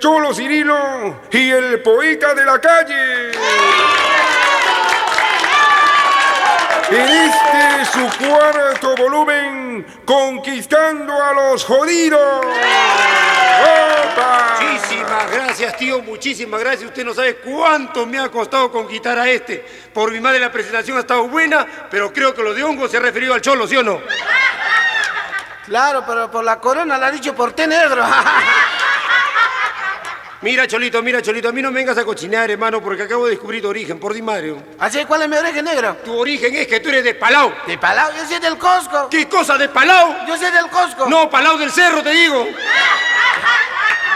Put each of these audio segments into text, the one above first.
Cholo Cirilo y el poeta de la calle. En este su cuarto volumen, Conquistando a los Jodidos. ¡Opa! Muchísimas gracias, tío, muchísimas gracias. Usted no sabe cuánto me ha costado conquistar a este. Por mi madre la presentación ha estado buena, pero creo que lo de hongo se ha referido al Cholo, ¿sí o no? Claro, pero por la corona la ha dicho por té negro. Mira, Cholito, a mí no me vengas a cochinear, hermano, porque acabo de descubrir tu origen, por mi madre. ¿Así? ¿Cuál es mi origen, negro? Tu origen es que tú eres de Palau. ¿De Palau? Yo soy del Cusco. ¿Qué cosa, de Palau? Yo soy del Cusco. No, Palau del Cerro, te digo.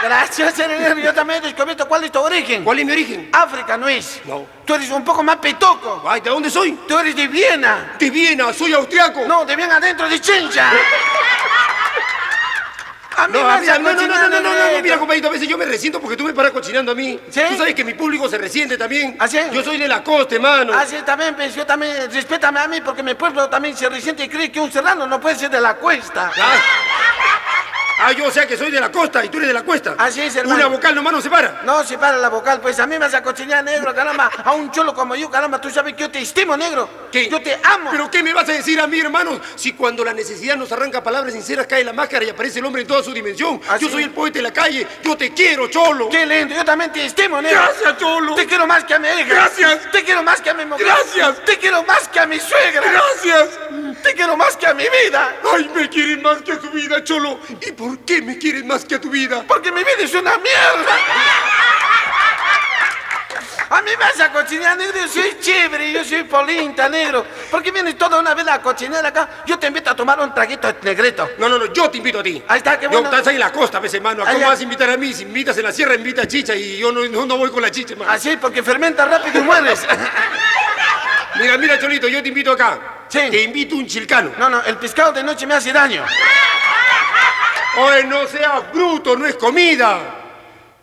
Gracias, negro. Yo también he descubierto cuál es tu origen. ¿Cuál es mi origen? África, ¿no es? No. Tú eres un poco más petoco. Ay, ¿de dónde soy? Tú eres de Viena. De Viena, soy austriaco. No, de bien adentro de Chincha. A mí No, me vas a no, cochinar, negrito. mira, compadrito, a veces yo me resiento porque tú me paras cochinando a mí. ¿Sí? Tú sabes que mi público se resiente también. ¿Ah, sí? Yo soy de la costa, hermano. Ah, sí, también, pues, yo también, respétame a mí porque mi pueblo también se resiente y cree que un serrano no puede ser de la cuesta. Yo, o sea que soy de la costa y tú eres de la cuesta. Así es, hermano. Una vocal nomás no se para. No, se para la vocal, pues a mí me vas a cochinar, negro, caramba. A un cholo como yo, caramba, tú sabes que yo te estimo, negro. ¿Qué? Yo te amo. ¿Pero qué me vas a decir a mí, hermano? Si cuando la necesidad nos arranca palabras sinceras cae la máscara y aparece el hombre en toda su dimensión. ¿Ah, yo sí? soy el poeta de la calle. Yo te quiero, Cholo. Qué lindo, yo también te estimo, negro. Gracias, Cholo. Te quiero más que a mi hija. Gracias. Te quiero más que a mi mujer. Gracias. Te quiero más que a mi suegra. Gracias. Te quiero más que a mi vida. Ay, me quieren más que a su vida, Cholo. ¿Y por qué me quieren más que a tu vida? Porque mi vida es una mierda. A mí me vas a cocinar, negro, yo soy chévere, yo soy polinta, negro. ¿Por qué vienes toda una vez a cocinar acá? Yo te invito a tomar un traguito negrito. No, yo te invito a ti. Ahí está, qué bueno. Yo estás ahí en la costa, ves, hermano. ¿Cómo Allá. vas a invitar a mí? Si invitas en la sierra, invita a chicha y yo no voy con la chicha, hermano. Así, porque fermenta rápido y mueres. Mira, Cholito, yo te invito acá. Sí. Te invito un chilcano. No, el pescado de noche me hace daño. Oye, no seas bruto, no es comida.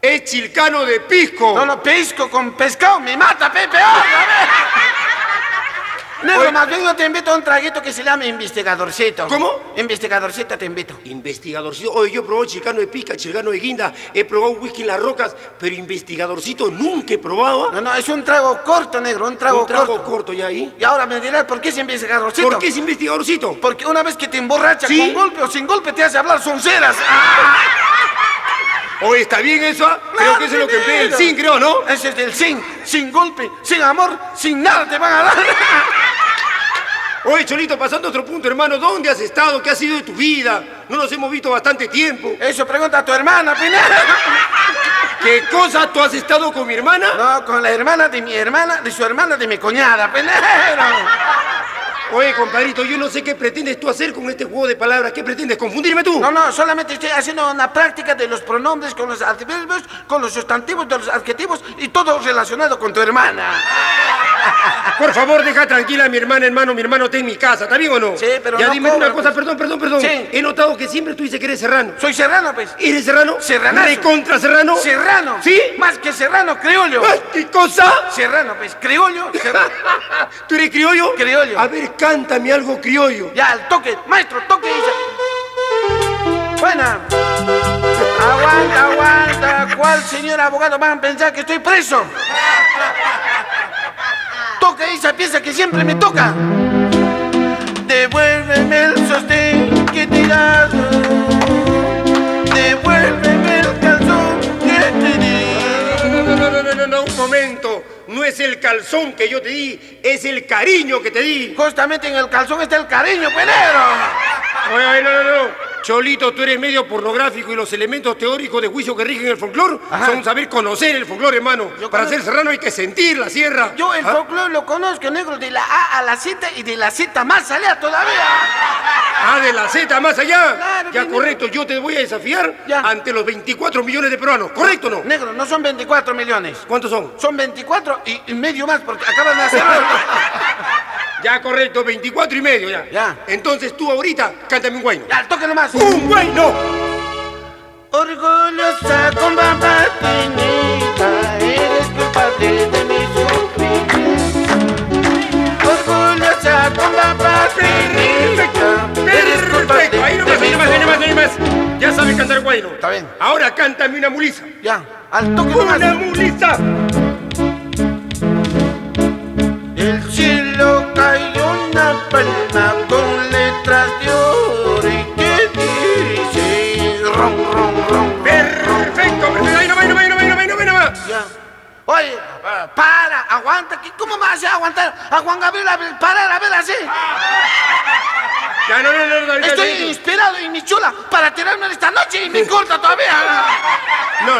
Es chilcano de pisco. No, pesco con pescado me mata, Pepe. Negro, Oye. más bien yo te invito a un traguito que se llama investigadorcito. ¿Cómo? Investigadorcito te invito. Investigadorcito. Oye, yo he probado chilcano de pisca, chilcano de guinda. He probado un whisky en las rocas, pero investigadorcito nunca he probado. No, es un trago corto, negro, un trago corto ya ahí. Y ahora me dirás, ¿por qué es investigadorcito? ¿Por qué es investigadorcito? Porque una vez que te emborracha ¿Sí? con golpe o sin golpe te hace hablar sonceras. Oye, ¿está bien eso? Creo que eso es lo que emplea el zinc, creo, ¿no? Ese es del sin golpe, sin amor, sin nada te van a dar. Oye, Cholito, pasando a otro punto, hermano, ¿dónde has estado? ¿Qué ha sido de tu vida? No nos hemos visto bastante tiempo. Eso pregunta a tu hermana, Pineda. ¿Qué cosa? ¿Tú has estado con mi hermana? No, con la hermana de mi hermana, de su hermana, de mi cuñada, Pineda. Oye, compadrito, yo no sé qué pretendes tú hacer con este juego de palabras. ¿Qué pretendes? ¿Confundirme tú? No, solamente estoy haciendo una práctica de los pronombres con los adverbios, con los sustantivos de los adjetivos y todo relacionado con tu hermana. Por favor, deja tranquila a mi hermana, hermano. Mi hermano está en mi casa, ¿está bien o no? Sí, pero ya no dime cobra, una cosa, pues. perdón. Sí. He notado que siempre tú dices que eres serrano. Soy serrano, pues. ¿Eres serrano? Serranazo. ¿Recontra serrano? Serrano. ¿Sí? Más que serrano, criollo. Ay, ¿qué cosa? Serrano, pues. Criollo, serrano. ¿Tú eres criollo? Criollo. A ver, cántame algo criollo. Ya, al toque. Maestro, toque. Buena. Aguanta. ¿Cuál señor abogado van a pensar que estoy preso? Toca esa pieza que siempre me toca. Devuélveme el sostén que he tirado. Devuélveme el calzón que te di. No, un momento. No es el calzón que yo te di, es el cariño que te di. Justamente en el calzón está el cariño, penero. Oye, no. Cholito, tú eres medio pornográfico y los elementos teóricos de juicio que rigen el folclore son saber conocer el folclore, hermano. Para ser serrano hay que sentir la sierra. Yo el folclore lo conozco, negro, de la A a la Z y de la Z más allá todavía. De la Z más allá. Claro, Ya, mi correcto, yo te voy a desafiar Ya. ante los 24 millones de peruanos, ¿correcto o no? Negro, no son 24 millones. ¿Cuántos son? Son 24 y medio más porque acaban de hacer. Ya, correcto, 24 y medio ya. Ya. Entonces tú ahorita, cántame un guayno. Ya, toque nomás. ¡Un guayno! Orgullosa con papá pequeñita, eres culpable de mi sufrimiento. Orgullosa con papá pequeñita, eres culpable Perfecto, ahí de mi nomás. Ya sabes que cantar guayno. Está bien. Ahora cántame una mulisa. Ya, al toque nomás. ¡Una mulisa! Del cielo cayó una palma con letras de oro y que dice ron, ron, ron. Perfecto, perfecto. Ahí nomás. Ya. Oye, para, aguanta. ¿Cómo me hace aguantar a Juan Gabriel? Para, a ver, así. Ya, no. Estoy inspirado y mi chula para tirarme esta noche y me corta todavía. No.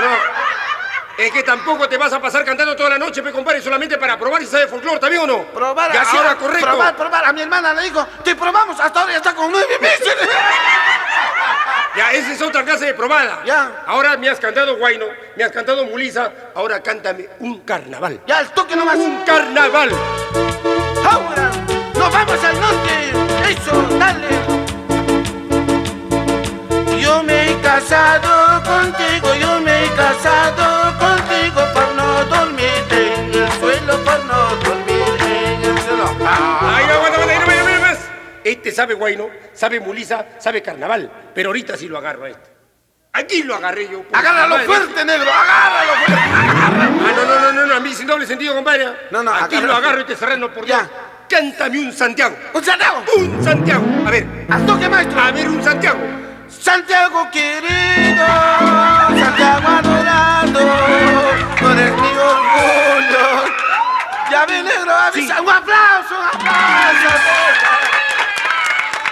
Es que tampoco te vas a pasar cantando toda la noche, me compadre, solamente para probar si sabe folclore, ¿está bien o no? Probar, ya así, ahora, correcto. Probar. A mi hermana le digo, te probamos, hasta ahora ya está con 9 meses. Ya, esa es otra clase de probada. Ya. Ahora me has cantado guayno, me has cantado mulisa, ahora cántame un carnaval. Ya, al toque nomás. Un carnaval. Ahora, nos vamos al norte. Eso, dale. Yo me he casado contigo por no dormir en el suelo, por no dormir en el suelo. Ay, aguanta, no más. Este sabe guayno, sabe mulisa, sabe carnaval, pero ahorita sí lo agarro a este. Aquí lo agarré yo. Agárralo fuerte, negro, agárralo fuerte. No, a mí sin doble sentido, compadre. No, aquí agárralo. lo agarro y te cerrando por Ya. Dios. Cántame un Santiago. ¿Un Santiago? Un Santiago. A ver. Al toque, maestro. A ver, un Santiago. Santiago querido, Santiago adorado, tú eres mi orgullo. Ya ve, negro, avisa. Sí. Un aplauso.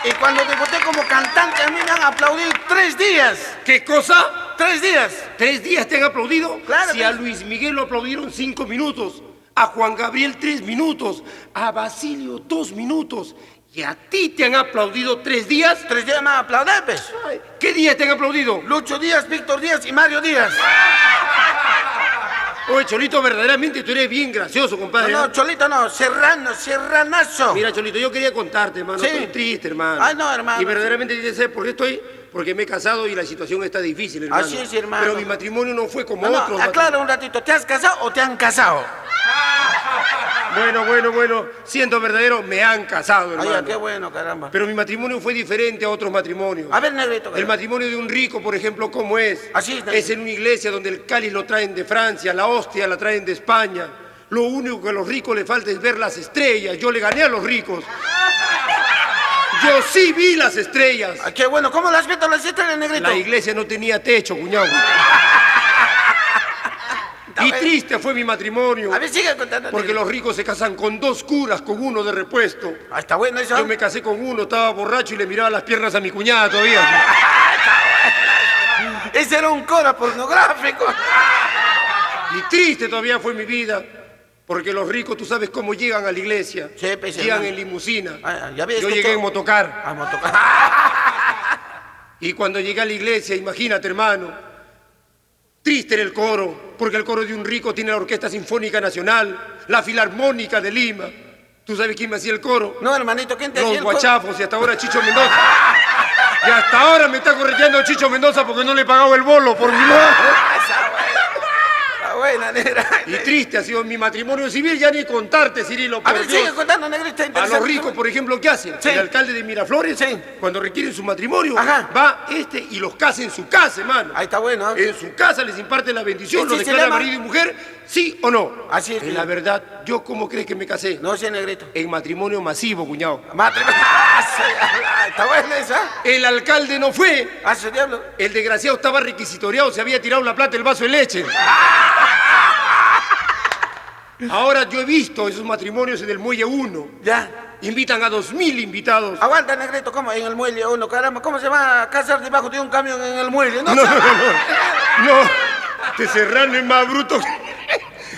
Y cuando debuté como cantante, a mí me han aplaudido 3 días. ¿Qué cosa? 3 días. 3 días te han aplaudido. Claro, Si a Luis Miguel lo aplaudieron 5 minutos, a Juan Gabriel 3 minutos, a Basilio 2 minutos, y a ti te han aplaudido 3 días. 3 días me han aplaudido, pues. Ay, ¿qué días te han aplaudido? Lucho Díaz, Víctor Díaz y Mario Díaz. Oye, Cholito, verdaderamente tú eres bien gracioso, compadre. No, Cholito no, Serranazo. Mira, Cholito, yo quería contarte, hermano. Sí. Estoy triste, hermano. Ay, no, hermano. Y verdaderamente tienes que saber por qué estoy. Porque me he casado y la situación está difícil, hermano. Así es, hermano. Pero mi matrimonio no fue como No, otros. aclara un ratito, ¿te has casado o te han casado? Bueno. Siendo verdadero, me han casado, hermano. Ay, qué bueno, caramba. Pero mi matrimonio fue diferente a otros matrimonios. A ver, negrito. El matrimonio de un rico, por ejemplo, ¿cómo es? Así es, Es en una iglesia donde el cáliz lo traen de Francia, la hostia la traen de España. Lo único que a los ricos les falta es ver las estrellas. Yo le gané a los ricos. Yo sí vi las estrellas. Ay, qué bueno, ¿cómo las visto las estrellas, negrito? La iglesia no tenía techo, cuñado. Y triste fue mi matrimonio. A ver, sigue contando. Porque los ricos se casan con 2 curas, con uno de repuesto. Ah, está bueno eso. Yo me casé con uno, estaba borracho y le miraba las piernas a mi cuñada todavía. Ese era un cora pornográfico. Y triste todavía fue mi vida. Porque los ricos, tú sabes cómo llegan a la iglesia. Sí, pues, llegan hermano. en limusina. Ya ves Yo que llegué todo- en motocar. Ah, motocar. Y cuando llegué a la iglesia, imagínate, hermano, triste era el coro, porque el coro de un rico tiene la Orquesta Sinfónica Nacional, la Filarmónica de Lima. ¿Tú sabes quién me hacía el coro? No, hermanito, ¿quién te hacía Los el coro? guachafos y hasta ahora Chicho Mendoza. Y hasta ahora me está correteando Chicho Mendoza porque no le he pagado el bolo por mi lado. Está buena, negra. Y triste ha sido mi matrimonio civil, ya ni contarte, Cirilo, A por ver, Dios. sigue contando, negrita. A los ricos, por ejemplo, ¿qué hacen? Sí. El alcalde de Miraflores, Sí. cuando requieren su matrimonio, Ajá. va y los casa en su casa, hermano. Ahí está bueno. En su casa les imparte la bendición, Sí, lo sí, se declara llama- marido y mujer, ¿sí o no? Así es, En la verdad, ¿yo cómo crees que me casé? No sé, negrito. En matrimonio masivo, cuñado. Matrimonio. Está buena esa. El alcalde no fue. A su diablo. El desgraciado estaba requisitoriado, se había tirado la plata del vaso de leche. Ahora yo he visto esos matrimonios en el Muelle 1. Ya. Invitan a 2000 invitados. Aguanta, negrito, ¿cómo? En el muelle uno, caramba. ¿Cómo se va a casar debajo de un camión en el muelle? No, te Serrano es más bruto.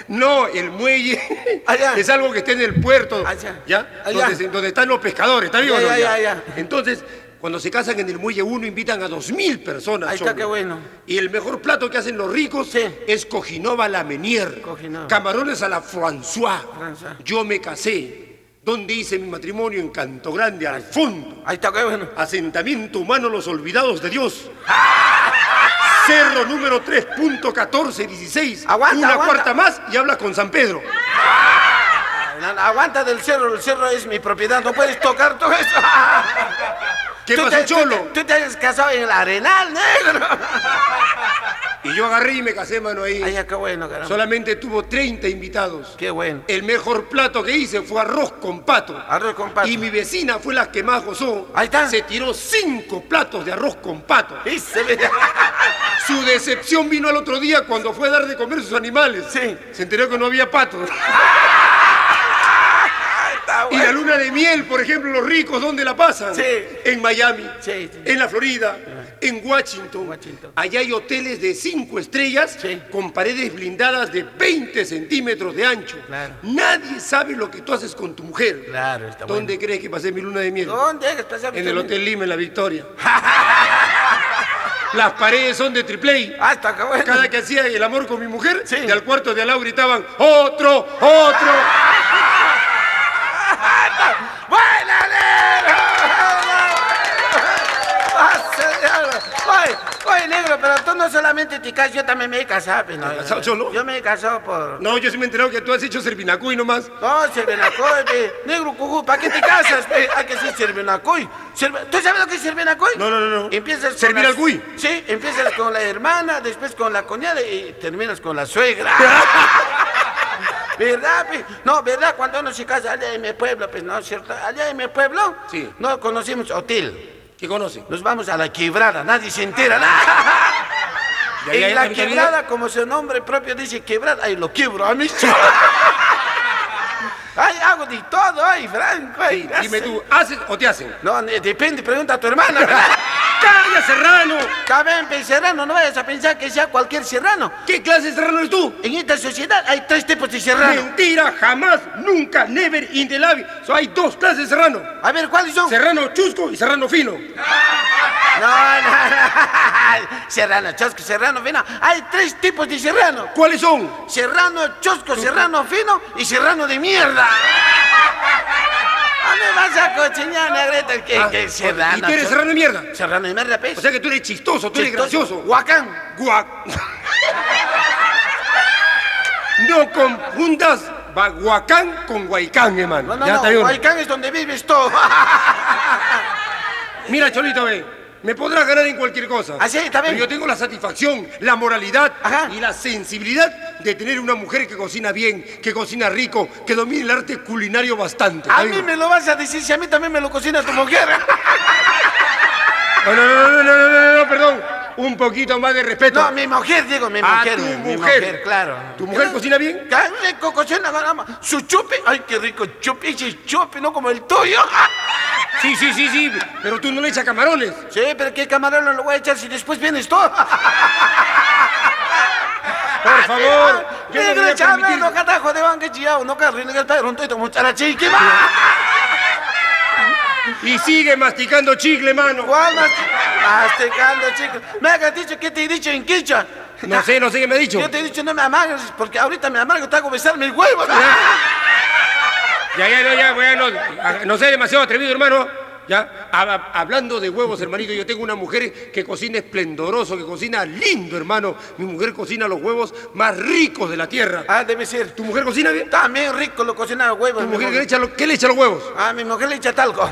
No, el muelle Allá. es algo que está en el puerto. Allá. ¿Ya? Allá. Donde están los pescadores, ¿está bien o no? Ya. Entonces, cuando se casan en el Muelle 1, invitan a 2000 personas. Ahí está, cholo. qué bueno. Y el mejor plato que hacen los ricos Sí. es cojinova a la Menier. Cojinova. Camarones a la François. François. Yo me casé. ¿Dónde hice mi matrimonio? En Canto Grande, al fondo. Ahí está, qué bueno. Asentamiento humano Los Olvidados de Dios. Cerro número 3.1416. Aguanta, Una aguanta. cuarta más y hablas con San Pedro. Aguanta del cerro, el cerro es mi propiedad, no puedes tocar todo eso. ¿Qué pasó, cholo? Tú te has casado en el Arenal, negro. Y yo agarré y me casé, mano, ahí. Ay, ya, qué bueno, caramba. Solamente tuvo 30 invitados. Qué bueno. El mejor plato que hice fue arroz con pato. Arroz con pato. Y mi vecina fue la que más gozó. Ahí está. Se tiró 5 platos de arroz con pato. Y se ve. Su decepción vino al otro día cuando fue a dar de comer a sus animales. Sí. Se enteró que no había patos. Está Y la bueno. luna de miel, por ejemplo, los ricos, ¿dónde la pasan? Sí. En Miami, Sí, sí. en la Florida, en Washington. Washington. Allá hay hoteles de 5 estrellas Sí. con paredes blindadas de 20 centímetros de ancho. Claro. Nadie sabe lo que tú haces con tu mujer. Claro, está bueno. ¿Dónde crees que pasé mi luna de miel? ¿Dónde has pasado? En el Hotel Lima, en La Victoria. Las paredes son de triple A. Ah, está qué bueno. Cada que hacía el amor con mi mujer, Sí. y al cuarto de al lado gritaban, ¡otro, otro! ¡Buena, negro! Oye, negro, pero tú no solamente te casas, yo también me he casado. Pues, no, ¿Te has casado solo? Yo me he casado por... No, yo sí me he enterado que tú has hecho Servinacuy nomás. No, Cervenacoy, pe. Negro, cujú, ¿para qué te casas, pe? Hay que ser Cervenacoy. ¿Tú sabes lo que es Cervenacoy? No. Empiezas con Servir las- al cuy. Sí, empiezas con la hermana, después con la cuñada y terminas con la suegra. ¿Verdad, pe? No, ¿verdad? Cuando uno se casa allá en mi pueblo, pues, ¿no es cierto? Allá en mi pueblo, Sí. no conocemos hotel. ¿Qué conocen? Nos vamos a la quebrada, nadie se entera. En la quebrada, como su nombre propio dice quebrada, ay, lo quiebro a mí. Ay, hago de todo, ay, Franco. Ay, Dime tú, ¿haces o te hacen? No, depende, pregunta a tu hermana. ¡Calla, Serrano! Caben, serrano, no vayas a pensar que sea cualquier serrano. ¿Qué clase de serrano eres tú? En esta sociedad hay 3 tipos de serrano. Mentira, jamás, nunca, never in the life. Hay 2 clases de serrano. A ver, ¿cuáles son? Serrano chusco y serrano fino. No. Serrano chosco, serrano fino. Hay 3 tipos de serrano. ¿Cuáles son? Serrano chosco, serrano fino y serrano de mierda. ¿A me vas a cochinar, negrita? ¿Qué serrano? ¿Y tú eres chosco? serrano de mierda? Serrano de mierda, pez. O sea que tú eres chistoso, tú eres gracioso. Huacán. Guac. No confundas Baguacán con Huaycán, hermano. No, Ya está bien. Huaycán es donde vives tú. Mira, Cholito, ve. Me podrás ganar en cualquier cosa. ¿Ah, sí? Está bien. Pero yo tengo la satisfacción, la moralidad Ajá. y la sensibilidad de tener una mujer que cocina bien, que cocina rico, que domine el arte culinario bastante. A ¿Está mí bien? me lo vas a decir si a mí también me lo cocina tu mujer. No, perdón. Un poquito más de respeto. No, mi mujer, digo, mi A mujer. tu mi mujer. claro. ¿Tu mujer cocina bien? ¡Qué rico cocina, caramba! Su chupe, ay, qué rico chupe, ese chupe, no como el tuyo. Sí, pero tú no le echas camarones. Sí, pero qué camarón no lo voy a echar si después vienes tú. Por favor, yo no voy Negro, a chame, permitir. no catajo de banque chiao, no carri, el padre, un toito, mucha chiqui, va. Y sigue masticando chicle, mano. ¿Cuál masticando, chicos? Me has dicho, ¿qué te he dicho en quicha? No sé qué me ha dicho. Yo te he dicho, no me amargues, porque ahorita me amargo, te hago besar mis huevos. No sé, demasiado atrevido, hermano. Ya, hablando de huevos, hermanito, yo tengo una mujer que cocina esplendoroso, que cocina lindo, hermano. Mi mujer cocina los huevos más ricos de la tierra. Ah, debe ser. ¿Tu mujer cocina bien? También rico lo cocina los huevos. ¿Tu mi mujer mujer. qué le echa a los huevos? Ah, mi mujer le echa talco.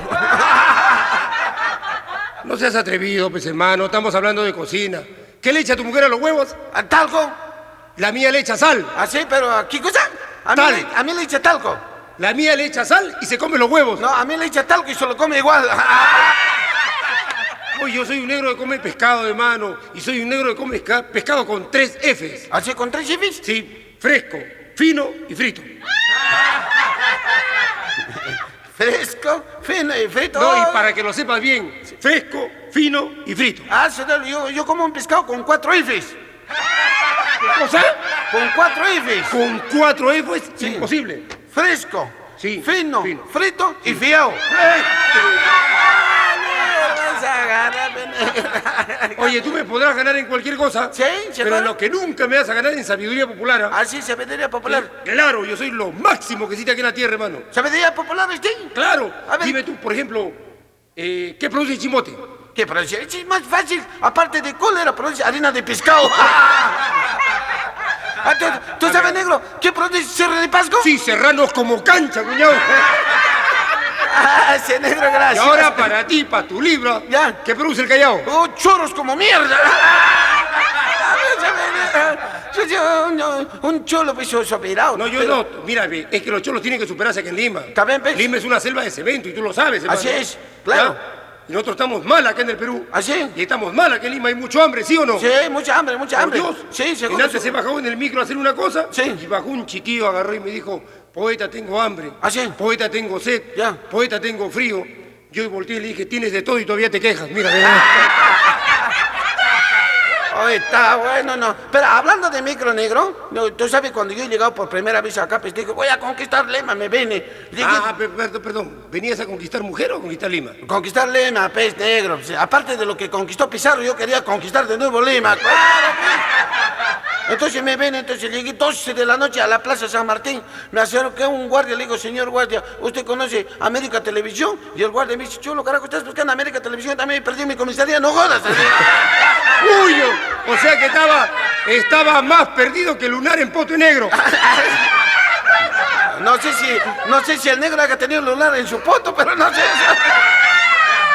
No seas atrevido, pues, hermano. Estamos hablando de cocina. ¿Qué le echa tu mujer a los huevos? ¿A talco? La mía le echa sal. ¿Ah, sí? Pero, ¿qué cosa? Tal. A mí le echa talco. La mía le echa sal y se come los huevos. No, a mí le echa talco y se lo come igual. Oye, yo soy un negro que come pescado, hermano. Y soy un negro que come pescado con 3 Fs. ¿Así con 3 chifis? Sí, fresco, fino y frito. Fresco, fino y frito. No, y para que lo sepas bien, fresco, fino y frito. Ah, señor, yo como un pescado con 4 ifes. O sea, Con 4 ifes. con 4 Fs, Sí. imposible. Fresco, Sí, fino, fino. frito y fiao. Oye, tú me podrás ganar en cualquier cosa. Sí, se pero puede. lo que nunca me vas a ganar en sabiduría popular. ¿Ah? Así, sabiduría popular. Claro, yo soy lo máximo que existe aquí en la tierra, hermano. ¿Sabiduría popular usted? Claro. A ver. Dime tú, por ejemplo, ¿qué produce el chimote? ¿Qué produce? Es más fácil, aparte de cólera, produce harina de pescado. Ah, ¿Tú sabes, negro, qué produce cerro de pasco? Sí, serranos como cancha, cuñado. Ah, ese negro Y gracioso. ahora para ti, para tu libro, Ya. ¿qué produce el Callao? Chorros como mierda. Un cholo pues superado. No, yo no. Mira, ve, es que los cholos tienen que superarse aquí en Lima. Está bien, pues. Lima es una selva de cemento y tú lo sabes, hermano. Así es, claro. ¿Ya? Y nosotros estamos mal acá en el Perú. ¿Así? Y estamos mal acá en Lima. Hay mucho hambre, ¿sí o no? Sí, mucha hambre, mucha Por hambre. Dios. Sí, Y seguro. antes se bajó en el micro a hacer una cosa. Sí. Y bajó un chiquillo, agarró y me dijo, poeta, tengo hambre. ¿Ah, sí? Poeta, tengo sed. Ya. Poeta, tengo frío. Yo volteé y le dije, tienes de todo y todavía te quejas. Mira, ve. Oye, está bueno, no. Pero hablando de micro negro, no, tú sabes, cuando yo he llegado por primera vez acá, pues dije, voy a conquistar Lima, me vine. Dije, Perdón. ¿Venías a conquistar mujer o a conquistar Lima? conquistar Lima, pez negro. Pues, aparte de lo que conquistó Pizarro, yo quería conquistar de nuevo Lima. Claro, pues. Entonces me ven, entonces llegué 12 de la noche a la Plaza San Martín. Me acerqué a un guardia, le digo, señor guardia, ¿usted conoce América Televisión? Y el guardia me dice, chulo, carajo, ¿estás buscando América Televisión? También perdí mi comisaría, no jodas. ¡Uy! O sea que estaba más perdido que Lunar en Poto Negro. No sé si el negro haya tenido lunar en su poto, pero no sé.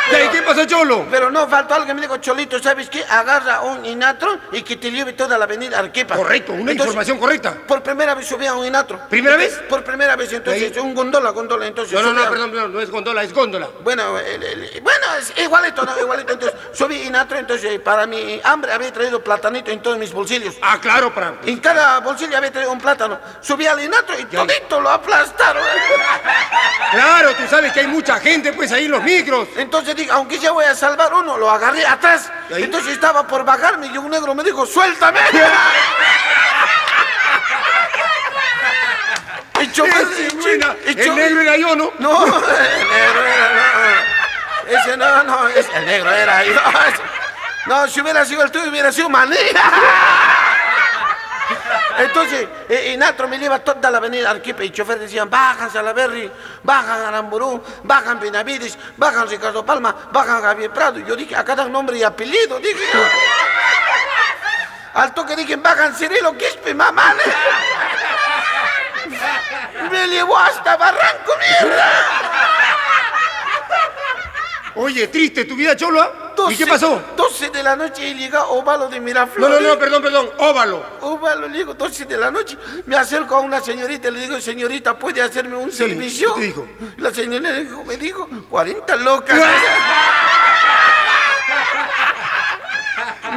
¿Y qué pasó, Cholo? Pero no, faltó algo que me dijo, Cholito, ¿sabes qué? Agarra un Inatro y que te lleve toda la avenida Arequipa. Correcto, una información correcta. Por primera vez subí a un Inatro. ¿Primera vez? Por primera vez, entonces, Ahí. un gondola, entonces. No, subí a- perdón, no es góndola, es góndola. Bueno, bueno, es igualito, ¿no? Igualito, entonces, subí Inatro, entonces, para mi hambre había traído platanito en todos mis bolsillos. Ah, claro, para... En cada bolsillo había traído un plátano. Subí al Inatro y todito lo aplastaron. Claro, tú sabes que hay mucha gente, pues, ahí en los micros. Entonces dije, aunque ya voy a salvar uno, lo agarré atrás. ¿Y ahí? Entonces estaba por bajarme y un negro me dijo, ¡suéltame! El chofer, Ese, buena. el El chofer- negro era yo, ¿no? No, el negro era, no. Ese no, el negro era yo. No, si hubiera sido el tuyo, hubiera sido Maní. Entonces, Inatro me lleva toda la avenida Arequipa y el chofer decían, bajan Salaberry, bajan Aramburú, bajan Benavides, bajan Ricardo Palma, bajan Javier Prado. Y yo dije, acá dan nombre y apellido, dije. Al toque dije, bajan Cirilo Quispe, mamá. Me llevó hasta Barranco, mierda. Oye, triste tu vida, Cholo, ¿ah? ¿Y qué pasó? 12 de la noche y llega Ovalo de Miraflores. No, perdón, óvalo. Óvalo, le digo, 12 de la noche. Me acerco a una señorita y le digo, señorita, ¿puede hacerme un servicio? ¿qué te dijo? La señorita me dijo, 40 locas.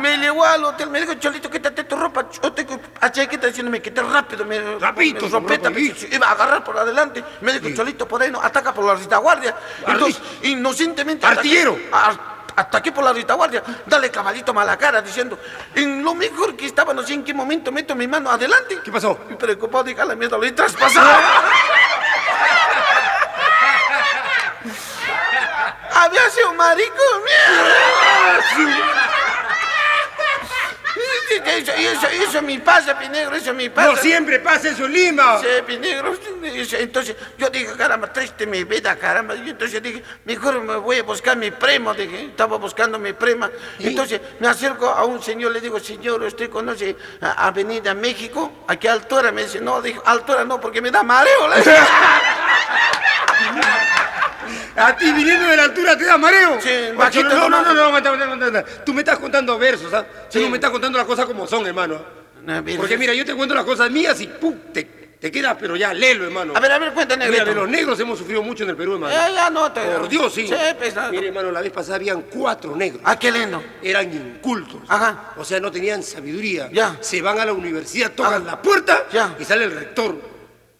Me llevó al hotel, me dijo, Cholito, quítate tu ropa. Yo tengo a chaqueta diciéndome, quítate rápido. Rapidito, mi ropeta, rapidito. iba a agarrar por adelante. Me dijo, Cholito, por ahí no, ataca por la retaguardia. Entonces, inocentemente... Artillero. Ataqué por la retaguardia, dale caballito mala cara, diciendo, en lo mejor que estaba, no sé en qué momento meto mi mano adelante. ¿Qué pasó? Y preocupado, dije, a la mierda, lo he traspasado. Había sido un marico, mierda. Eso me pasa, Pinegro, eso me pasa. No siempre pasa eso en Lima. Sí, Pinegro. Entonces yo dije, caramba, triste mi vida, caramba. Y entonces dije, mejor me voy a buscar mi primo. Dije, estaba buscando mi prima. Entonces me acerco a un señor, le digo, señor, ¿usted conoce Avenida México? ¿A qué altura? Me dice, no, dijo, altura no, porque me da mareo. A ti viniendo de la altura te da mareo. Sí, Oye, bajito no, nomás. aguanta. Tú me estás contando versos, ¿ah? Tú Sí. no me estás contando las cosas como son, hermano. Porque mira, yo te cuento las cosas mías y ¡pum! Te quedas, pero ya, lelo, hermano. A ver, cuenta, Mira, negrito. de los negros hemos sufrido mucho en el Perú, hermano. Ya, no te... Por Dios, sí. Sí, pues, no. Mire, hermano, la vez pasada habían 4 negros. Ah, qué lindo. Eran incultos. Ajá. O sea, no tenían sabiduría. Ya. Se van a la universidad, tocan Ajá. la puerta Ya. y sale el rector.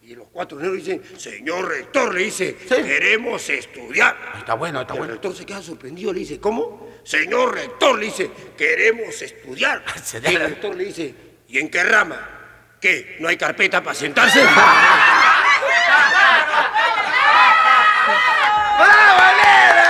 Y los 4 negros dicen, señor rector, le dice, Sí. queremos estudiar. Está bueno, está Y el bueno. rector se queda sorprendido, le dice, ¿cómo? Señor rector, le dice, queremos estudiar. Se Y da- el rector le dice, ¿y en qué rama? ¿Qué? ¿No hay carpeta para sentarse? ¡Bravo, negro!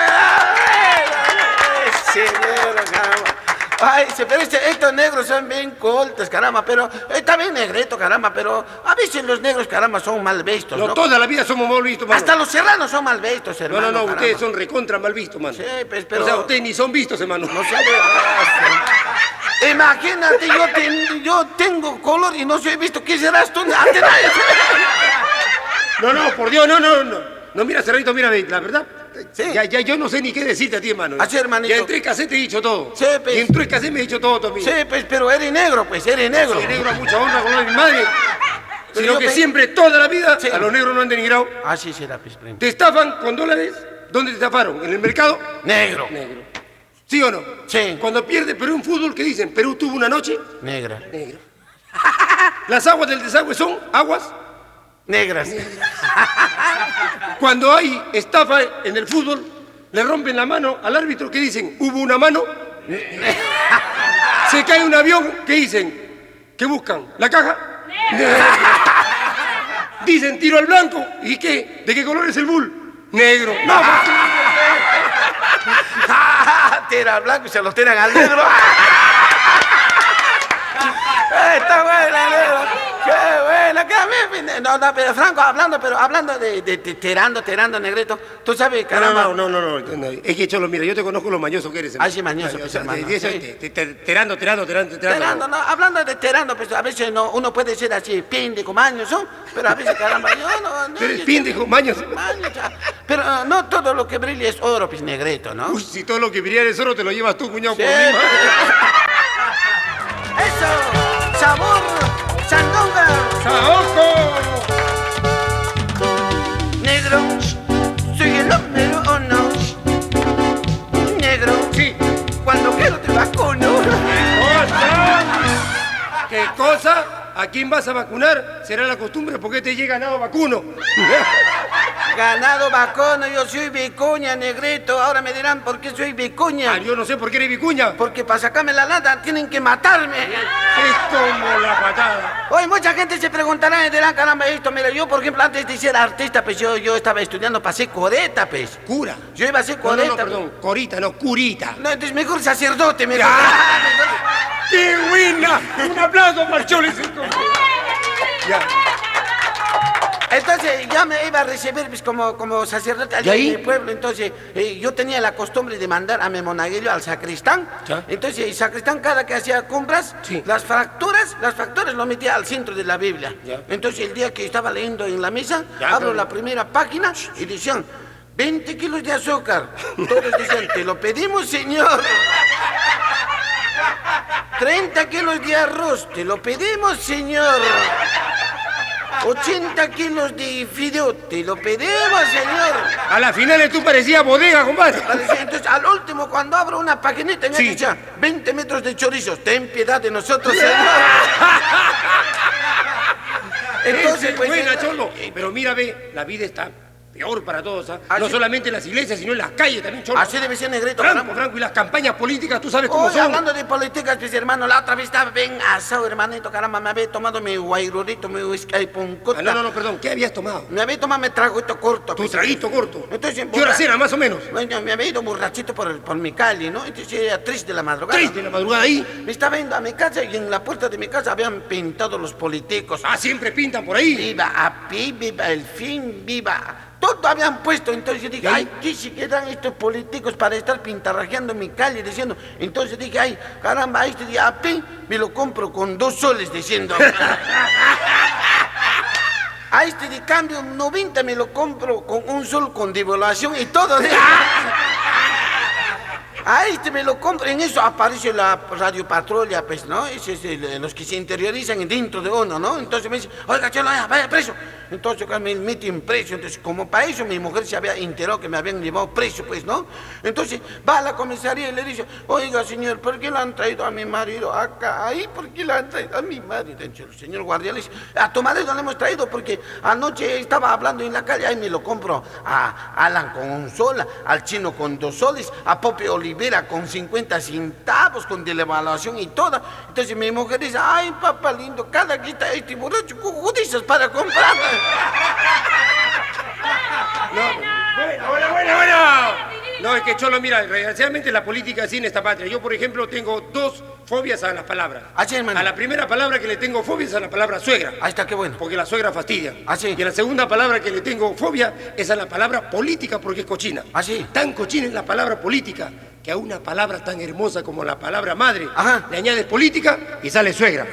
Sí, negro, caramba. Ay, pero estos negros son bien coltos, caramba, pero está bien negrito, caramba, pero a veces los negros, caramba, son mal vistos, No, ¿no? toda la vida somos mal vistos, mano. Hasta los serranos son mal vistos, No, hermano. no, caramba. ustedes son recontra mal vistos, mano. Sí, pues, pero... O sea, ustedes ni son vistos, hermano. No sé de... Imagínate, yo tengo color y no soy visto. ¿Qué serás tú? Ante nadie. No, por Dios, no. No, mira, Cerradito, mira, ve, la verdad. Sí. Ya yo no sé ni qué decirte a ti, hermano. Así, hermanito. Ya en 3 cassettes te he dicho todo. Sí, pues. Y en 3 cassettes me he dicho todo también. Sí, pues, pero eres negro, pues, eres negro. Soy negro a mucha honra con mi madre. Sí, Sino yo que pe- siempre, toda la vida, Sí. a los negros no han denigrado. Así será, pues, primo. Te estafan con dólares. ¿Dónde te estafaron? ¿En el mercado? Negro. Negro. ¿Sí o no? Sí. Cuando pierde Perú en fútbol, ¿qué dicen? Perú tuvo una noche Negra. negra. Las aguas del desagüe son aguas. Negras. Cuando hay estafa en el fútbol, le rompen la mano al árbitro, ¿qué dicen? ¿Hubo una mano? Se cae un avión, ¿qué dicen? ¿Qué buscan? ¿La caja? Dicen tiro al blanco. ¿Y qué? ¿De qué color es el bull? Negro. No, Tira al blanco y se los tiran al negro. Está buena, negro. Qué bueno, qué bien. No, pero Franco, hablando de tirando, negrito. Tú sabes, caramba. no. Es que, Cholo, mira, yo te conozco lo mañoso que eres. Ah, sí, mañoso, pues, hermano. Tirando. Tirando, no, hablando de tirando, pues a veces no, uno puede ser así, píndico, maños, ¿no? Pero a veces, caramba, yo no. Tú eres yo- píndico, maños. Maños, ya. Pero no todo lo que brilla es oro, pues, negrito, ¿no? Uy, si todo lo que brilla es oro, te lo llevas tú, cuñado, Sí. por mí. ¡Eso! ¡Sabor! ¡Sandunga! ¡Saoco! Negro, soy el número uno. Negro, Sí. cuando quiero te vacuno. ¡Cosa! ¿Qué cosa? ¿A quién vas a vacunar? Será la costumbre porque te llega ganado vacuno. Ganado vacuno, yo soy vicuña, negrito. Ahora me dirán por qué soy vicuña. Ah, yo no sé por qué eres vicuña. Porque para sacarme la lata tienen que matarme. Es como la patada. Hoy mucha gente se preguntará y dirán, caramba, esto, mira, yo por ejemplo antes de ser artista, pues yo estaba estudiando para ser coreta, pues. Cura. Yo iba a ser No, coreta. perdón. Corita, no, curita. No, entonces mejor sacerdote, mejor. ¡Qué buena! Un aplauso para el Cholo. Ya. Entonces ya me iba a recibir pues, como sacerdote allá ¿Y ahí? en mi pueblo. Entonces yo tenía la costumbre de mandar a mi monaguillo al sacristán. ¿Ya? Entonces el sacristán cada que hacía compras, Sí. las facturas lo metía al centro de la Biblia. ¿Ya? Entonces el día que estaba leyendo en la misa, Ya, abro pero- la primera página y decían, 20 kilos de azúcar. Todos decían, te lo pedimos, señor. 30 kilos de arroz, te lo pedimos, señor. 80 kilos de fideo, te lo pedimos, señor. A la final tú parecías bodega, compadre. Entonces, al último, cuando abro una paginita, me Sí. decía, 20 metros de chorizos, ten piedad de nosotros, señor. Entonces, pues... buena, Cholo. Pero mira, ve, la vida está peor para todos, ¿ah? Ah, No sí. solamente en las iglesias, sino en las calles también, Cholo. Así debe ser, negrito. Franco, y las campañas políticas, tú sabes cómo Hoy, son. hablando de políticas, pues, hermano, la otra vez estaba bien asado, hermanito, caramba, me había tomado mi guairurito, mi whisky puncuta. Ah, no, perdón, ¿qué habías tomado? Me había tomado mi traguito corto. Tu pues. traguito corto. Entonces, ¿Qué hora era, más o menos? Bueno, me había ido borrachito por mi calle, ¿no? Entonces era 3 de la madrugada. 3 de la madrugada ahí. Me estaba yendo a mi casa y en la puerta de mi casa habían pintado los políticos. Ah, siempre pintan por ahí. Viva API, viva el fin, viva. Todo habían puesto. Entonces yo dije, ¿Y ahí? ay, ¿qué se quedan estos políticos para estar pintarrajeando mi calle diciendo? Entonces dije, ay, caramba, este de API me lo compro con 2 soles diciendo. A este de cambio 90 me lo compro con 1 sol con devaluación y todo. A este me lo compro, en eso aparece la radio patrulla, pues, ¿no? Ese es los que se interiorizan dentro de uno, ¿no? Entonces me dice, oiga, Chelo, vaya preso. Entonces acá me meten preso, entonces como para eso mi mujer se había enterado que me habían llevado preso, pues, ¿no? Entonces va a la comisaría y le dice, oiga, señor, ¿por qué le han traído a mi marido acá? Ahí, ¿por qué le han traído a mi marido? Entonces, el señor guardia le dice, a tu marido le hemos traído porque anoche estaba hablando en la calle, ahí me lo compro a Alan con 1 sol, al chino con 2 soles, a Pope Olivera con 50 centavos, con devaluación y toda. Entonces mi mujer dice, ay, papá lindo, cada que está este borracho, judizas para comprar. Bueno. No, es que Cholo, mira, desgraciadamente la política así en esta patria. Yo, por ejemplo, tengo 2 fobias a las palabras. Así, hermano. A la primera palabra que le tengo fobia es a la palabra suegra. Ahí está, qué bueno. Porque la suegra fastidia. Ah, sí. Y a la segunda palabra que le tengo fobia es a la palabra política porque es cochina. Ah, sí. Tan cochina es la palabra política que a una palabra tan hermosa como la palabra madre Ajá. le añades política y sale suegra.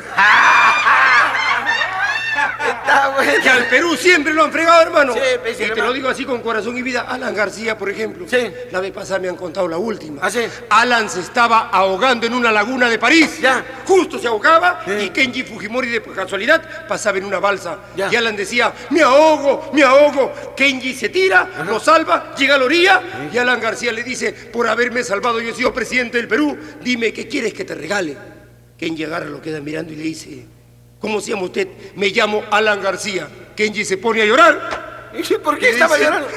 Está bueno. que al Perú siempre lo han fregado, hermano. Sí, pues, y te hermano. lo digo así con corazón y vida. Alan García, por ejemplo. Sí. La vez pasada me han contado la última. ¿Ah, sí? Alan se estaba ahogando en una laguna de París. Ya. Justo se ahogaba Sí. y Kenji Fujimori de casualidad pasaba en una balsa. Ya. Y Alan decía, me ahogo, me ahogo. Kenji se tira, lo salva, llega a la orilla y Alan García le dice, por haberme salvado yo he sido presidente del Perú, dime qué quieres que te regale. Kenji agarra, lo queda mirando y le dice, ¿cómo se llama usted? Me llamo Alan García. Kenji se pone a llorar. ¿Y por y qué le estaba dice, llorando?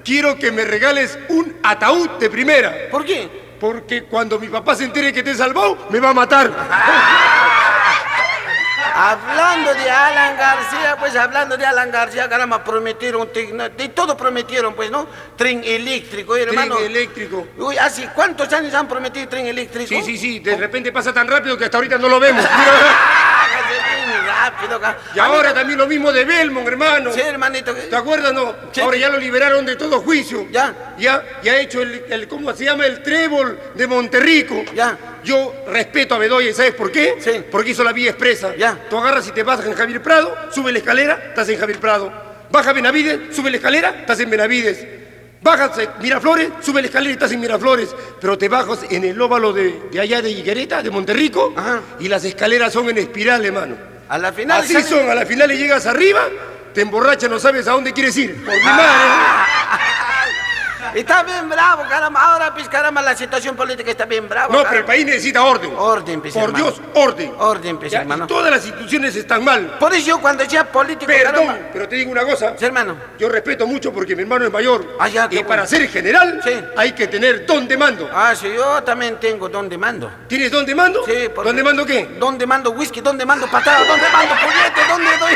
quiero que me regales un ataúd de primera. ¿Por qué? Porque cuando mi papá se entere que te he salvado, me va a matar. Hablando de Alan García, pues hablando de Alan García, caramba, prometieron, de todo prometieron, pues, ¿no? Tren eléctrico, hermano. Tren eléctrico. Uy, ¿hace cuántos años han prometido tren eléctrico? Sí, sí, sí. De repente pasa tan rápido que hasta ahorita no lo vemos. Hágase bien rápido, acá. Y ahora también lo mismo de Belmont, hermano. Sí, hermanito. ¿Te acuerdas, no? Sí. Ahora ya lo liberaron de todo juicio. Ya. Ya ha hecho ¿cómo se llama? El trébol de Monterrico. Ya. Yo respeto a Bedoya, ¿sabes por qué? Sí. Porque hizo la vía expresa. Ya. Tú agarras y te bajas en Javier Prado, sube la escalera, estás en Javier Prado. Baja Benavides, sube la escalera, estás en Benavides. Bajas Miraflores, sube la escalera y estás en Miraflores. Pero te bajas en el óvalo de allá de Higuereta, de Monterrico. Ajá. Y las escaleras son en espiral, hermano. A la final... Así ¿sabes? son, a la final le llegas arriba, te emborrachas, no sabes a dónde quieres ir. Por mi madre. Está bien bravo, caramba. Ahora, pues, caramba, la situación política está bien brava. No, pero el país necesita orden. Orden, pues, Por hermano. Dios, orden. Orden, pues, Ya, hermano. y todas las instituciones están mal. Por eso yo cuando sea político, Perdón, caramba... pero te digo una cosa. Sí, hermano. Yo respeto mucho porque mi hermano es mayor. Ah, ya, qué y para bueno. ser general Sí. hay que tener don de mando. Ah, sí, yo también tengo donde mando. ¿Tienes don de mando? Sí, porque... ¿Don de mando qué? ¿Dónde mando whisky? ¿Dónde mando patada? ¿Dónde mando puñete? ¿Dónde doy?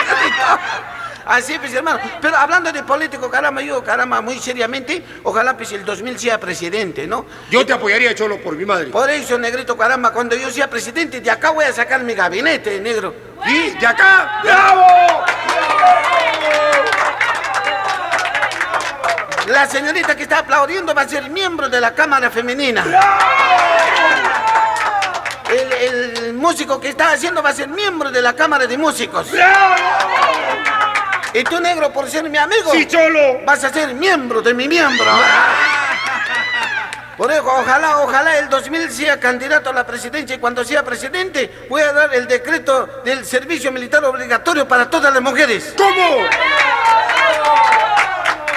Así, pues, hermano. Pero hablando de político, caramba, yo, caramba, muy seriamente, ojalá, pues, el 2000 sea presidente, ¿no? Yo te apoyaría, Cholo, por mi madre. Por eso, negrito, caramba, cuando yo sea presidente, de acá voy a sacar mi gabinete, negro. ¿Y de acá? ¡Bravo! La señorita que está aplaudiendo va a ser miembro de la Cámara Femenina. El músico que está haciendo va a ser miembro de la Cámara de Músicos. Y tú, negro, por ser mi amigo, Sí, Cholo. vas a ser miembro de mi miembro. Por eso, ojalá el 2000 sea candidato a la presidencia y cuando sea presidente voy a dar el decreto del servicio militar obligatorio para todas las mujeres. ¿Cómo?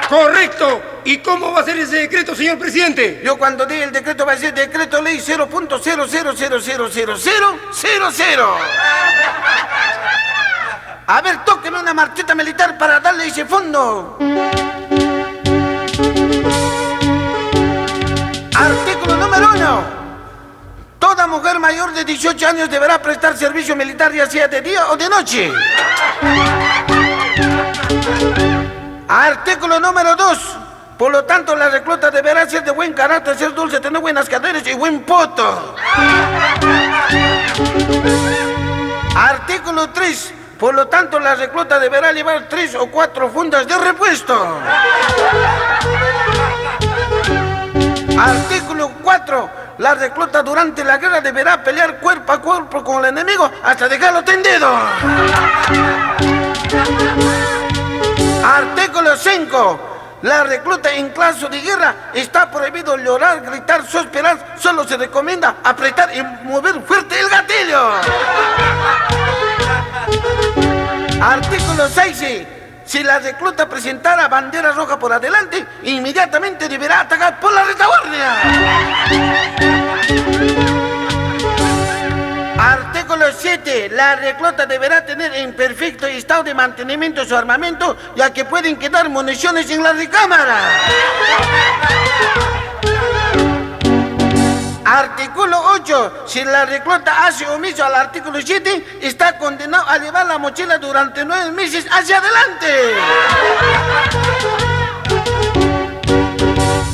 Correcto. ¿Y cómo va a ser ese decreto, señor presidente? Yo cuando dé el decreto va a ser decreto ley 0.0000000. A ver, tóqueme una marchita militar para darle ese fondo. Artículo número 1. Toda mujer mayor de 18 años deberá prestar servicio militar ya sea de día o de noche. Artículo número 2. Por lo tanto, la recluta deberá ser de buen carácter, ser dulce, tener buenas caderas y buen poto. Artículo 3. Por lo tanto, la recluta deberá llevar 3 o 4 fundas de repuesto. Artículo 4. La recluta durante la guerra deberá pelear cuerpo a cuerpo con el enemigo hasta dejarlo tendido. Artículo 5. La recluta en caso de guerra está prohibido llorar, gritar, suspirar. Solo se recomienda apretar y mover fuerte el gatillo. Artículo 6. Si la recluta presentara bandera roja por adelante, inmediatamente deberá atacar por la retaguardia. Artículo 7. La recluta deberá tener en perfecto estado de mantenimiento su armamento, ya que pueden quedar municiones en la recámara. Artículo 8. Si la recluta hace omiso al artículo 7, está condenado a llevar la mochila durante 9 meses hacia adelante.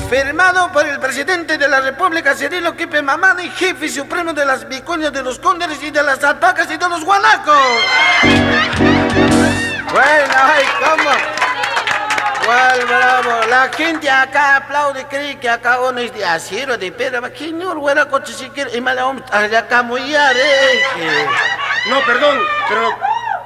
Firmado por el presidente de la República, Cirilo Quipe Mamani, jefe supremo de las vicuñas de los cóndores y de las alpacas y de los guanacos. Bueno, ay, ¿cómo? ¿Cuál bravo? La gente acá aplaude, cree que acá uno es de acero, de pedra. ¿Quién no hubiera coche si quiere? Y me la vamos a acá muy No, perdón, pero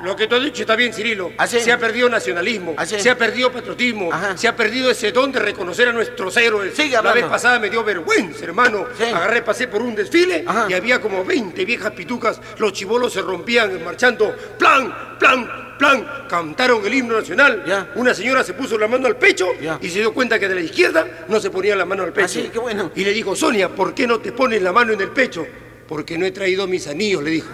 Lo que tú has dicho está bien, Cirilo. ¿Así? Se ha perdido nacionalismo, ¿Así? se ha perdido patriotismo, Ajá. se ha perdido ese don de reconocer a nuestros héroes. Sigue La hablando. vez pasada me dio vergüenza, hermano. Sí. Agarré, pasé por un desfile Ajá. y había como 20 viejas pitucas. Los chibolos se rompían marchando. ¡Plan, plan, plan! Cantaron el himno nacional. Ya. Una señora se puso la mano al pecho Ya. y se dio cuenta que de la izquierda no se ponía la mano al pecho. sí, qué bueno. Y le dijo, Sonia, ¿por qué no te pones la mano en el pecho? Porque no he traído mis anillos, le dijo.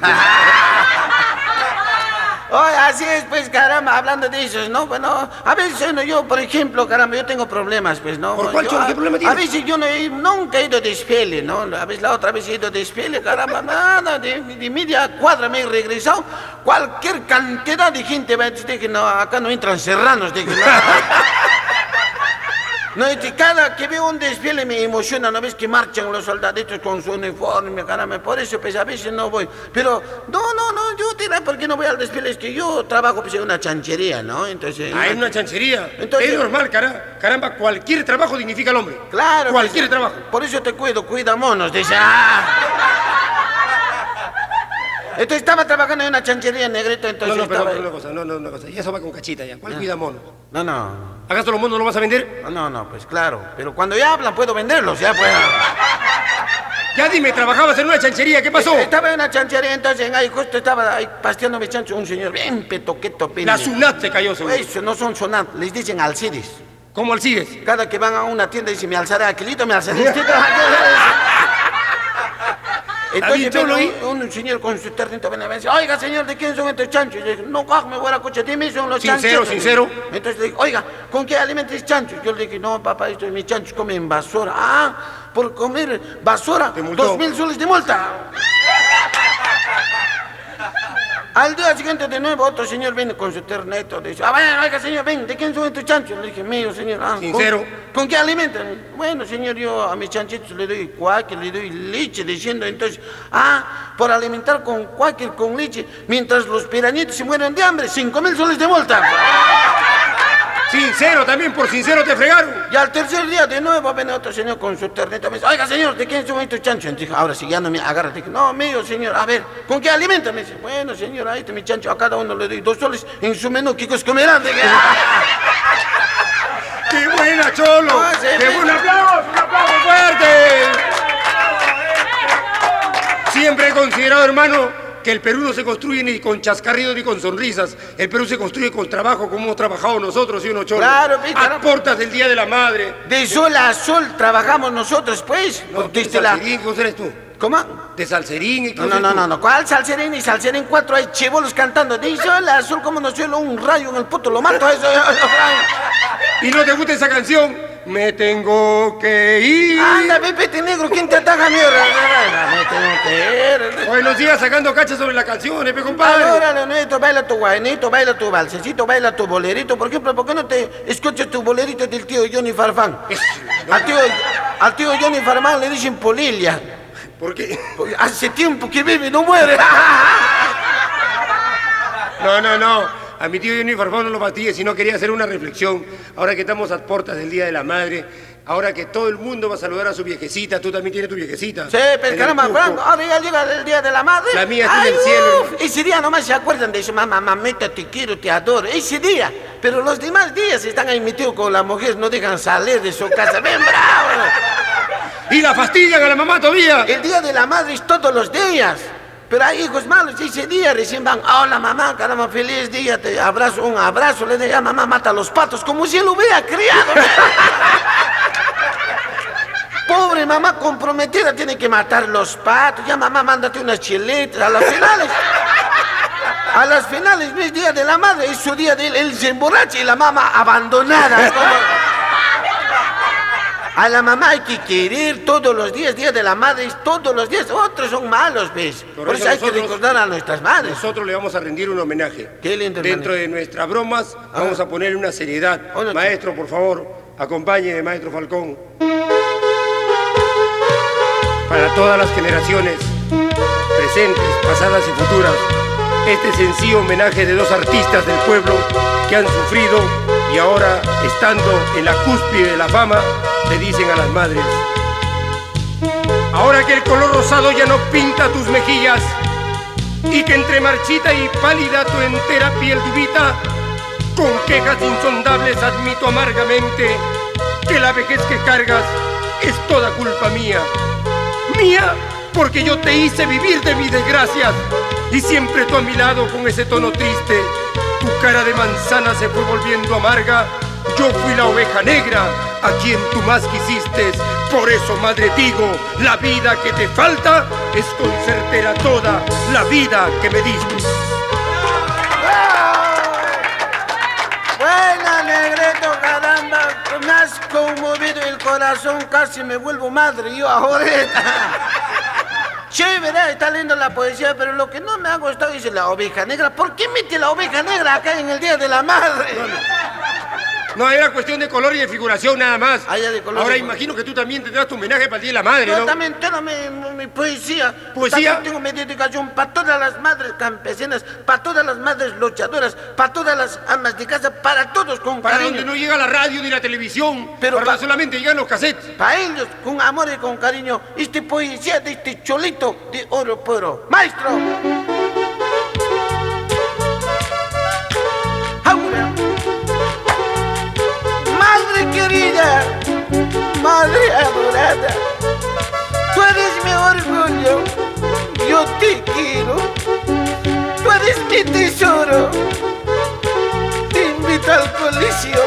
Oye, así es, pues, caramba, hablando de eso, ¿no? Bueno, a veces yo, por ejemplo, caramba, yo tengo problemas, pues, ¿no? ¿Por cuál, Yo, Cholo? ¿Qué problema A tienes? veces yo nunca he ido de desfile, ¿no? A veces la otra vez he ido de desfile, caramba, nada, de media cuadra me he regresado. Cualquier cantidad de gente va a decir que no, acá no entran serranos, de que no. No, y cada que veo un desfile me emociona, ¿no ves que marchan los soldaditos con su uniforme, caramba? Por eso, pues, a veces no voy. Pero, no, yo dirá, ¿por qué no voy al desfile? Es que yo trabajo, pues, en una chanchería, ¿no? Entonces... Ah, es una chanchería. Entonces- Es normal, caramba, cualquier trabajo dignifica al hombre. Claro. Cualquier pues, trabajo. Por eso te cuida monos, dice. ¡Ah! Entonces estaba trabajando en una chanchería, negrito, entonces No, estaba... pero una cosa. Y eso va con cachita ya. ¿Cuál cuida mono? No. ¿Acaso los monos los vas a vender? No, pues claro. Pero cuando ya hablan puedo venderlos, ya pues. Ya dime, trabajabas en una chanchería, ¿qué pasó? Estaba en una chanchería, entonces ahí justo estaba ahí pasteando mi chancho un señor bien petoqueto, pene. La Sunat te cayó, seguro. Eso no son sonat, les dicen alcides. ¿Cómo alcides? Cada que van a una tienda dicen, me alzaré aquelito, me alzaré estito. Entonces bien, Cholo, viene un señor con su ternito viene a decir, oiga señor, ¿de quién son estos chanchos? Yo dije, no, me voy a coche, dime, son los Sincero, chanchos. sincero. Entonces le dije, oiga, ¿con qué alimentos chanchos? Yo le dije, no, papá, estos mis chanchos comen basura. Ah, por comer basura, Te multó. 2,000 soles de multa. Al día siguiente de nuevo otro señor viene con su terneto, dice, oiga señor, ven, ¿de quién son estos chanchos? Le dije, mío señor. Ah, Sincero. ¿Con qué alimentan? Bueno señor, yo a mis chanchitos le doy cuáquer, le doy leche, diciendo entonces, por alimentar con cuáquer, con leche, mientras los pirañitos se mueren de hambre, 5,000 soles de multa. Sincero también, por sincero te fregaron. Y al tercer día de nuevo viene otro señor con su terneto, me dice, oiga señor, ¿de quién son estos chanchos? Entonces dije, ahora sí ya no me agarra, dije, no, mío señor, a ver, ¿con qué alimentan? Me dice, bueno señor, ahí está mi chancho, a cada uno le doy 2 soles en su menú, ¿qué comerán? Dije, ¡Qué buena, Cholo! Ah, sí, ¡Qué sí. buen aplauso fuerte! Siempre he considerado, hermano, que el Perú no se construye ni con chascarridos ni con sonrisas. El Perú se construye con trabajo, como hemos trabajado nosotros, ¿sí o no, Cholo? Claro, sí, A claro. portas del Día de la Madre. de sol a sol trabajamos nosotros, pues. No, de desde la... Salserín, ¿cómo eres tú? ¿Cómo? De Salserín y No. ¿Cuál Salserín y Salserín 4? Hay chibolos cantando. De sol a sol, como no suelo un rayo en el puto, lo mato a eso. ¿Y no te gusta esa canción? Me tengo que ir. Anda, Pepete Negro, ¿quién te ataca, mierda? Me tengo que ir. Hoy no sigas sacando cachas sobre las canciones, pe compadre. Ahora, Leonito, baila tu guainito, baila tu balsecito, baila tu bolerito. Por ejemplo, ¿por qué no te escuchas tu bolerito del tío Johnny Farfán? Al tío Johnny Farfán le dicen Polilla. ¿Por qué? Porque hace tiempo que vive y no muere. No. A mi tío Johnny Farfán no lo fastidie, sino quería hacer una reflexión. Ahora que estamos a puertas del Día de la Madre, ahora que todo el mundo va a saludar a su viejecita, tú también tienes tu viejecita. Sí, pero En caramba, el Cusco. Franco, ahora ya llega el Día de la Madre. La mía está en Ay, el cielo. uf, ese día nomás se acuerdan de eso, mamita, te quiero, te adoro. Ese día. Pero los demás días están ahí metidos con la mujer, no dejan salir de su casa. ¡Bien bravo! Y la fastidian a la mamá todavía. El Día de la Madre es todos los días. Pero hay hijos malos, ese día recién van, hola mamá, caramba, feliz día, te abrazo, un abrazo, le digo, mamá, mata a los patos, como si él lo hubiera criado. Pobre mamá comprometida, tiene que matar los patos, ya mamá, mándate unas chilitas, a las finales, no es Día de la Madre, es su día de él se emborracha y la mamá abandonada. A la mamá hay que querer todos los días, Día de la Madre es todos los días, otros son malos, ¿ves? Por eso hay que nosotros- recordar a nuestras madres. Nosotros le vamos a rendir un homenaje. Qué lindo, hermano. Dentro de nuestras bromas vamos a poner una seriedad. Hola, Maestro, por favor, acompáñeme, maestro Falcón. Para todas las generaciones, presentes, pasadas y futuras, este sencillo homenaje de 2 artistas del pueblo que han sufrido y ahora, estando en la cúspide de la fama, le dicen a las madres: ahora que el color rosado ya no pinta tus mejillas, y que entre marchita y pálida tu entera piel dubita, con quejas insondables admito amargamente que la vejez que cargas es toda culpa mía. Mía porque yo te hice vivir de mis desgracias y siempre tú a mi lado con ese tono triste. Tu cara de manzana se fue volviendo amarga. Yo fui la oveja negra a quien tú más quisiste. Por eso, madre, digo, la vida que te falta es con certera toda la vida que me diste. Buena, Negrito, caramba, me has conmovido el corazón, casi me vuelvo madre yo ahorita. Chévere, está linda la poesía, pero lo que no me ha gustado es la oveja negra. ¿Por qué mete la oveja negra acá en el Día de la Madre? No, era cuestión de color y de figuración nada más. Ah, ya, de color. Ahora imagino que tú también tendrás tu homenaje para el Día de la Madre, ¿no? Yo también tengo mi poesía. ¿Poesía? También tengo mi dedicación para todas las madres campesinas, para todas las madres luchadoras, para todas las amas de casa, para todos con Para cariño. donde no llega la radio ni la televisión, Pero para donde solamente llegan los cassettes. Para ellos, con amor y con cariño, esta poesía de este cholito de oro puro. ¡Maestro! ¡Ahora! ¡Madre querida! ¡Madre adorada! Tú eres mi orgullo, yo te quiero. Tú eres mi tesoro. Te invito al coliseo,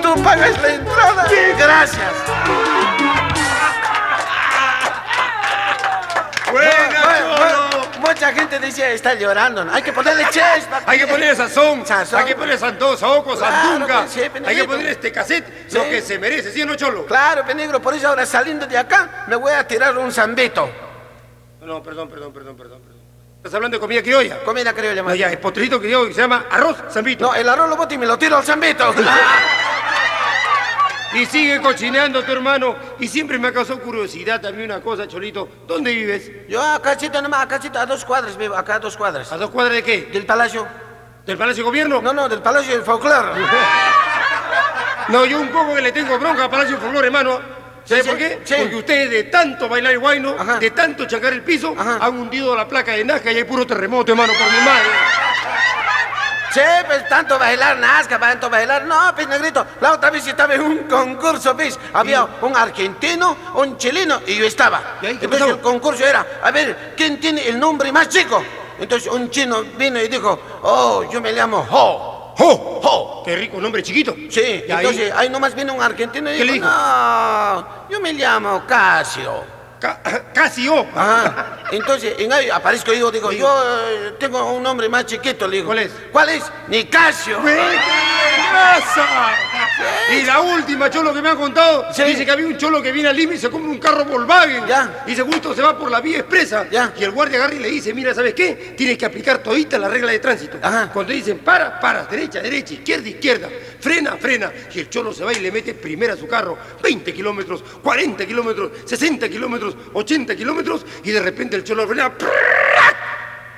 tú pagas la entrada. Gracias. Mucha gente dice, está llorando, ¿no? Hay que ponerle chespa. Hay que ponerle sazón, Sazón. hay que ponerle santoco, sandunga, que sí, Penegrito. hay que ponerle este cassette, lo Sí. que se merece, ¿sí o no, Cholo? Claro, Penegro, por eso ahora saliendo de acá me voy a tirar un zambito. No, perdón. ¿Estás hablando de comida criolla? Comida criolla, No, más. ya, es postrito criollo que se llama arroz zambito. No, el arroz lo boto y me lo tiro al zambito. Y sigue cochineando tu hermano. Y siempre me ha causado curiosidad también una cosa, Cholito. ¿Dónde vives? Yo acácito nomás, acácito a 2 cuadras vivo, acá a 2 cuadras. ¿A 2 cuadras de qué? ¿Del palacio? ¿Del Palacio de Gobierno? No, del palacio del folclore. No, yo un poco que le tengo bronca a Palacio Folklore, hermano. ¿Sabe Sí, por sí, qué? sí. Porque ustedes de tanto bailar el guayno, Ajá. de tanto chancar el piso, Ajá. han hundido la placa de Nazca y hay puro terremoto, hermano, por mi madre. Sí, pues tanto bailar, Nazca, tanto bailar. No, pues, Negrito, la otra vez estaba en un concurso, pues. Había un argentino, un chileno y yo estaba. ¿Y ahí qué Entonces pasó? el concurso era, a ver, ¿quién tiene el nombre más chico? Entonces un chino vino y dijo, oh, yo me llamo Ho. ¡Jo! Ho. ¡Qué rico nombre chiquito! Sí, Y ahí- entonces ahí nomás vino un argentino y ¿Qué le dijo, dijo? no, yo me llamo Casio. Casio. Ajá. Entonces, en ahí aparezco y digo, yo tengo un nombre más chiquito, le digo. ¿Cuál es? ¿Cuál es? Nicasio. ¡Vete de casa! Y la última, Cholo, que me han contado, Sí. dice que había un Cholo que viene al Lima y se compra un carro Volkswagen. Ya. Y justo se va por la vía expresa. Ya. Y el guardia agarra y le dice, mira, ¿sabes qué? Tienes que aplicar todita la regla de tránsito. Ajá. Cuando dicen, para, derecha, izquierda, frena. Y el Cholo se va y le mete primero a su carro 20 kilómetros, 40 kilómetros, 60 kilómetros, 80 kilómetros, y de repente el Cholo frena,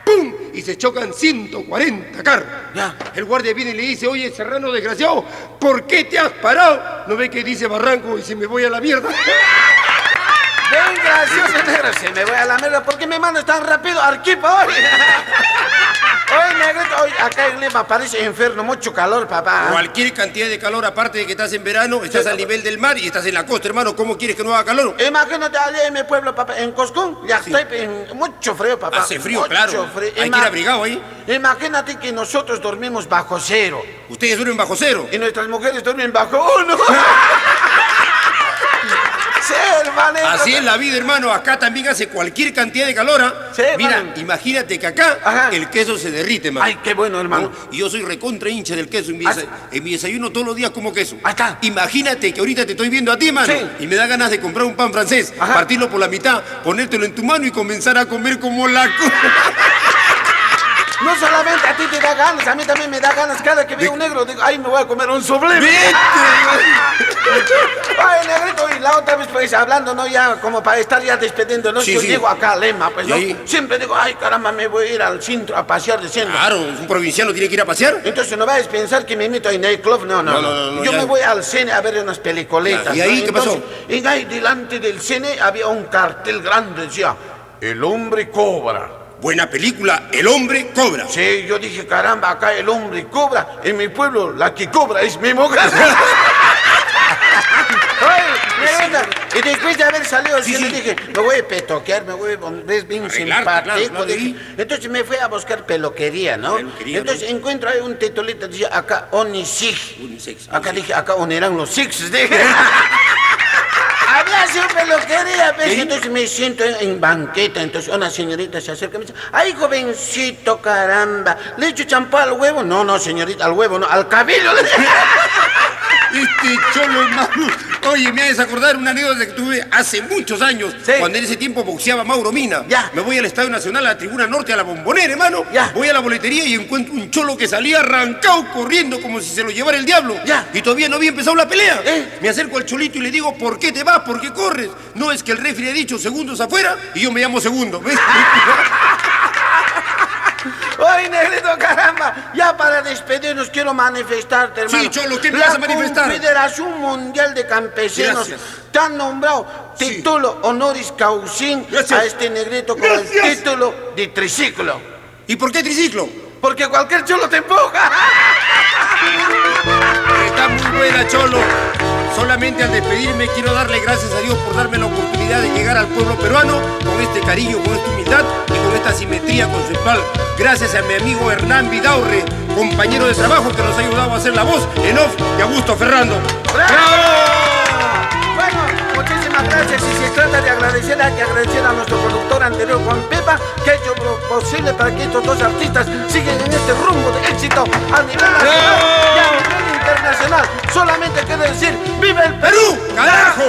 ¡pum! Y se chocan 140 carros. Ya. El guardia viene y le dice, oye, Serrano desgraciado, ¿por qué te has parado? ¿No ve que dice Barranco y se me voy a la mierda? Bien gracioso, negro. Se me voy a la mierda. ¿Por qué me mandas tan rápido? Arquipa hoy. Oye, Negrito, hoy acá en Lima parece infierno, mucho calor, papá. Cualquier cantidad de calor, aparte de que estás en verano, estás al nivel del mar y estás en la costa, hermano. ¿Cómo quieres que no haga calor? Imagínate allá en mi pueblo, papá, en Coscún, ya estoy en mucho frío, papá. Hace frío, mucho claro. frío. Hay que ir abrigado ahí. Imagínate que nosotros dormimos bajo cero Ustedes duermen bajo cero. y nuestras mujeres duermen bajo uno. Sí, hermanito. Así es la vida, hermano. Acá también hace cualquier cantidad de calor. ¿Ah? Sí, Mira, hermano. imagínate que acá Ajá. el queso se derrite, hermano. Ay, qué bueno, hermano. Y yo soy recontra hincha del queso. En mi, Ah, en mi desayuno todos los días como queso. Ahí está. Imagínate que ahorita te estoy viendo a ti, mano. Sí. Y me da ganas de comprar un pan francés, Ajá. partirlo por la mitad, ponértelo en tu mano y comenzar a comer como la... No solamente a ti te da ganas, a mí también me da ganas. Cada que veo un negro, digo, ay, me voy a comer un sublime. ¡Vete! Ay, Negrito, y la otra vez, pues, hablando, ¿no? Ya, como para estar ya despidiendo, ¿no? Sí, Yo sí. llego acá a Lema, pues, ¿no? Sí. Siempre digo, ay, caramba, me voy a ir al centro a pasear de centro. Claro, un provinciano tiene que ir a pasear. Entonces, no vayas a pensar que me meto en nightclub, no. No, Yo ya. me voy al cine a ver unas peliculitas. ¿Y ahí ¿no? qué pasó? Entonces, y ahí delante del cine había un cartel grande, decía, el hombre cobra. Buena película, El hombre cobra. Sí, yo dije, caramba, acá el hombre cobra. En mi pueblo, la que cobra es mi mujer. Y después de haber salido, sí, le dije, me voy a petoquear, me voy a poner bien Arreglar, simpático. claro, Dije. Entonces me fui a buscar peluquería, ¿no? Entonces encuentro ahí un titulito, dice, acá, Unisex. Acá dije, acá unirán los six, dije. Había sido peluquería, ¿ves? ¿Sí? Entonces me siento en banqueta, entonces una señorita se acerca y me dice, ay, jovencito, caramba, ¿le echo champán al huevo? No, no, señorita, al huevo, no, al cabello. Este cholo, hermano. Oye, me haces acordar una anécdota que tuve hace muchos años, sí, cuando en ese tiempo boxeaba Mauro Mina. Ya. Me voy al Estadio Nacional, a la Tribuna Norte, a la Bombonera, hermano. Ya. Voy a la boletería y encuentro un cholo que salía arrancado corriendo como si se lo llevara el diablo. Ya. Y todavía no había empezado la pelea. Me acerco al cholito y le digo, ¿por qué te vas? ¿Por qué corres? No, es que el refri ha dicho segundos afuera y yo me llamo Segundo. ¿Ves? Oye, negrito, caramba, ya para despedirnos quiero manifestarte, hermano. Sí, cholo, ¿qué me vas a manifestar? La Confederación Mundial de Campesinos te han nombrado título honoris causa a este negrito con el título de triciclo. ¿Y por qué triciclo? Porque cualquier cholo te empuja. Está muy buena, cholo. Solamente al despedirme quiero darle gracias a Dios por darme la oportunidad de llegar al pueblo peruano con este cariño, con esta humildad y con esta simetría conceptual. Gracias a mi amigo Hernán Vidaurre, compañero de trabajo que nos ha ayudado a hacer la voz en off de Augusto Ferrando. ¡Bravo! Bueno, muchísimas gracias. Y se trata de agradecer, hay que agradecer a nuestro productor anterior, Juan Pepa, que ha hecho lo posible para que estos dos artistas sigan en este rumbo de éxito a nivel nacional y a nivel internacional. Solamente quiero decir, ¡viva el Perú! ¡Carajo!